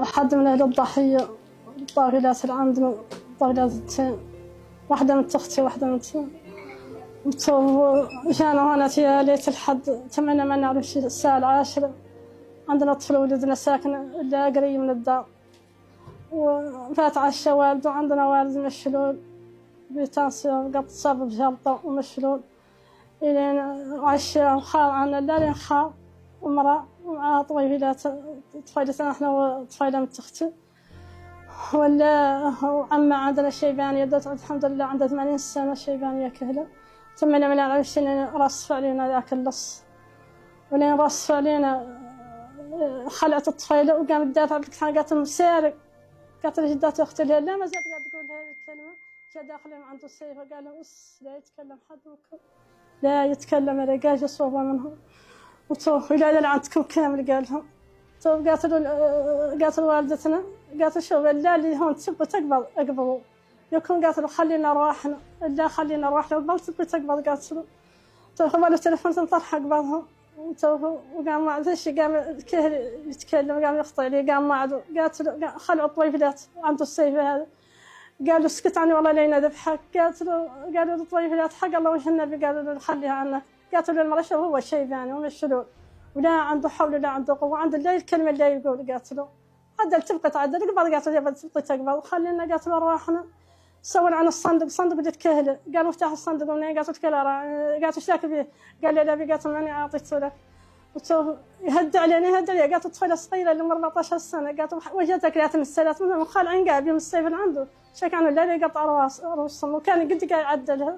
حد من أهل الضحية طاغلات اللي عندنا طاغلتين، واحدة من أختي واحدة من جانا هنا في ليلة الحد، تمنى ما نعرف شي الساعة 10. عندنا طفل ولدنا ساكن اللي قريب من الدار، وفات عشا والد، وعندنا والد مشلول بتنسيق قد صاب بجلطة ومشلول إلين عشا، وخال عنا لين خال ومرأة ومعها طويلات طفيلتنا احنا وطفيلة من أختي، ولا وعمة عندنا شيبانية الحمد لله عندها 80 سنة شيبانية كهلة. تمنى ما نعرفش إن رصف علينا ذاك اللص، ولين رصف علينا خلعت الطفيلة وقامت تدافع بالكلمة، قالت مسارق، قالت لجدات أختي لا ما زالت قاعدة تقول هذه الكلمة. جا داخلين عنده السيف وقال له لا يتكلم حد لا يتكلم، ما لقاش صوبة منهم ولا لا عندكم كامل قالهم. قالت والدتنا، قالت شوف لا اللي هون تبغى تقبض اقبضوا، يكون قالت له خلينا رواحنا، لا خلينا رواحنا وقبل تبغى تقبض. قالت له هو التليفون تنطرح قبضها وقام ما عندش، قام يتكلم قام يخطئ لي، قام ما عاد. قالت له خلعوا الطويفلات عنده السيف هذا، قالوا اسكت عني والله لا ينذبحك. قالت له قالوا الطويفلات حق الله وجه النبي، قالوا له خليها عنك. قالت له المرأة هو شيباني ومشلول ولا عنده حول ولا عنده قوة، عنده لا الكلمة اللي يقول. قالت له عدل تبقى تعدل قبل، قالت له يبغى تبقى تقبل خلينا. قالت له رواحنا سووا عن الصندوق، صندوق بدك كهله، قالوا افتح الصندوق منين؟ قالت له كلا، قالت ايش لك به؟ قال لي لا بي، قالت له ماني اعطيته لك. يهد علينا يهد عليها. قالت له طفله صغيره اللي 14 سنه، قالت له وجهتك لا تمثلات منهم خالعين قاعد بهم السيف اللي عنده شك عنه لا يقطع رؤوسهم، وكان قد قاعد يعدلها.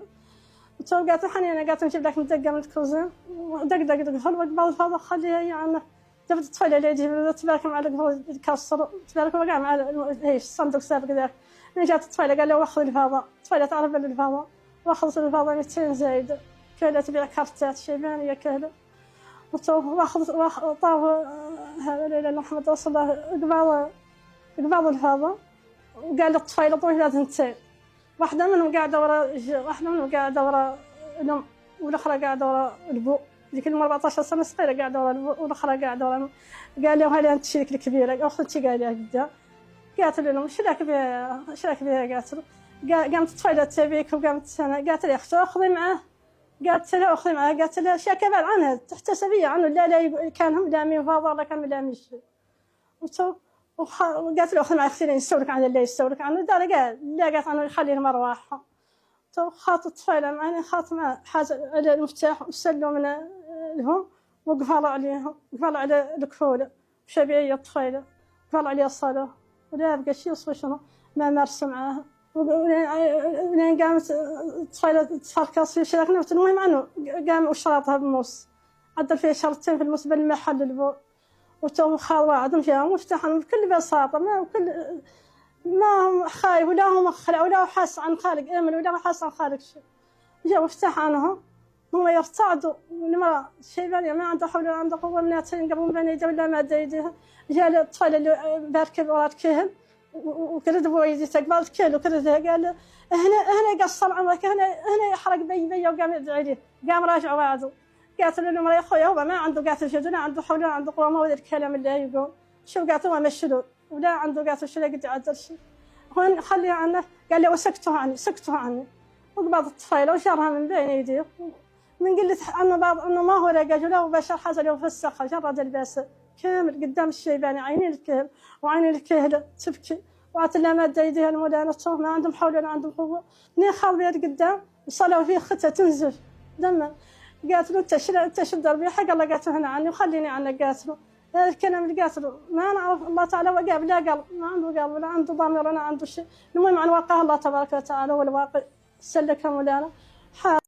قالت له حنينه، قالت له نجيب لك مدقه من الكوزين ودق هل قبل هذا خليها يعني جبت الطفله اللي يجي تبارك مع القبض يكسر تبارك وقع مع ايش الصندوق سابق ذاك. جات الطفله قال له واخذ الفاضه، الطفله تعرف الفاضه، واخذت الفاضه 200 زايده كهله تبيع كارتات شيبانيه كهله. واخذ طاف هذا ليلى محمد وصل قبض الفاضه، وقال للطفيله طويله ثنتين، واحده منهم قاعده ورا الام والاخرى قاعده ورا البو، ذيك 14 سنه صغيره قاعده ورا البو والاخرى قاعده ورا. قال له هذه انت شريك الكبيره اختي قال لها قدام. قالت له ايش راك بها قالت له قامت الطفيله تبيك وقامت انا قالت لي اختي اخذي معاه، قالت له اخذي معاه، قالت له اشياء كبار عنها تحتسبيه عنه لا كان هم لامين فاضل ولا كان لامين شيء. وقالت له اخذي معاه اختي يستولك عنه لا يستولك عنه دار قال لا، قالت عنه يخلي لهم ارواحهم. خاط الطفيله معنا خاط مع حاجه على المفتاح وسلوا من لهم وقفلوا عليهم، قفلوا على الكفوله شبيعيه الطفيله قفلوا عليها الصلاه ولا بقى شيء يصفى شنو ما مارسوا معاها. ولين قامت الطفيله تفركص في شركنا، المهم عنه قام وشرطها بالموس عدل فيها شرطين في الموس بالمحل البو، وتو خال واحد فيها مفتاحهم بكل بساطه، ما هم خايف ولا هم خلع ولا هو حاس عن خالق امل ولا هو حاس عن خالق شيء. جاء مفتاح عنهم هم يرتعدوا المرأة شيبانية ما عنده حول ولا عنده قوة من قبل ما بين يديه ولا ما يديها. جاء الطفل اللي باركب وراد كهل وكرد بويدي تقبل كهل وكرد قال هنا قصر عمرك هنا يحرق بي وقام يدعي لي، قام راجع بعده. قالت له المرأة يا اخويا هو ما عنده، قالت له لا عنده حول ولا عنده قوة، ما هو الكلام اللي يقول شو. قالت له مشلول ولا عنده، قالت له شو قد يعدل شيء هون خليها عنه. قال له سكتوا عني وقبض الطفيله وشرها من بين يديه من قلة عنه بعض انه ما هو رجل ولا هو بشر حاجه له فسخها جرد الباسه كامل قدام الشيباني عينين الكهل وعينين الكهله تبكي وعتلها ماده يديها المدانته ما عندهم حول ولا عندهم قوه. منين خاض بيد قدام وصلوا فيه ختها تنزف دما. قالت له انت شو دربي حق الله، قالت له هنا عني وخليني عنك. قالت له هذا الكلام اللي قالت له ما نعرف الله تعالى وقاب لا قلب، ما عنده قلب ولا عنده ضمير ولا عنده شيء. المهم عن واقع الله تبارك وتعالى والواقع سلكها مولانا.